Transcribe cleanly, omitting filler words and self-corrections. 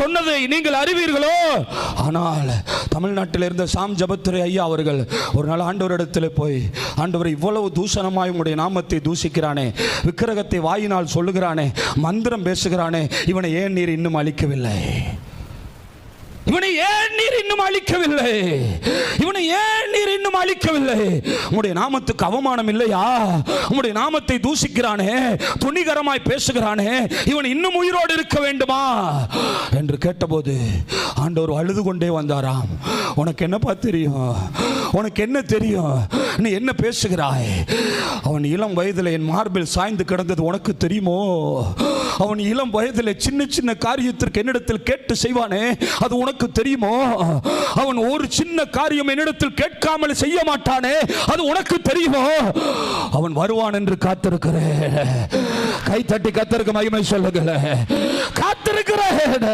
சொன்னதை நீங்கள் அறிவீர்களோ? ஆனால் தமிழ்நாட்டில் இருந்த சாம் ஜபத்துரை ஐயா அவர்கள் ஒரு நாள் ஆண்டவரிடத்தில் போய், ஆண்டவர் இவ்வளவு தூஷணமாய் உங்களுடைய நாமத்தை தூஷிக்கிறானே, விக்கிரகத்தை வாயினால் சொல்லுகிறானே, மந்திரம் பேசுகிறானே, இவனை ஏன் நீர் இன்னும் அழிக்கவில்லை? இவனை ஏன் நீர் இன்னும் அழிக்கவில்லை? இவனை ஏன் நீர் இன்னும் அழிக்கவில்லை? உம்முடைய நாமத்துக்கு அவமானம் இல்லையா? உம்முடைய நாமத்தை தூஷிக்கிறானே, துணிகரமாய் பேசுகிறானே, இவன் இன்னும் உயிரோடு இருக்க வேண்டுமா என்று கேட்டபோது ஆண்டவர் அழுது கொண்டே வந்தாராம். உனக்கு என்னப்பா தெரியும்? உனக்கு என்ன தெரியும்? நீ என்ன பேசுகிறாய்? அவன் இளம் வயதில் என் மார்பில் சாய்ந்து கிடந்தது உனக்கு தெரியுமோ? அவன் இளம் வயதில் சின்ன சின்ன காரியத்திற்கு என்னிடத்தில் கேட்டு செய்வானே, அது உனக்கு தெரியுமோ? அவன் ஒரு சின்ன காரியம் என்னிடத்தில் கேட்காமல் செய்ய மாட்டானே, அது உனக்கு தெரியுமோ? அவன் வருவான் என்று காத்திருக்கிறேன். கை தட்டி கர்த்தருக்கு மகிமை சொல்லுங்களேன். காத்திருக்கிறேன்.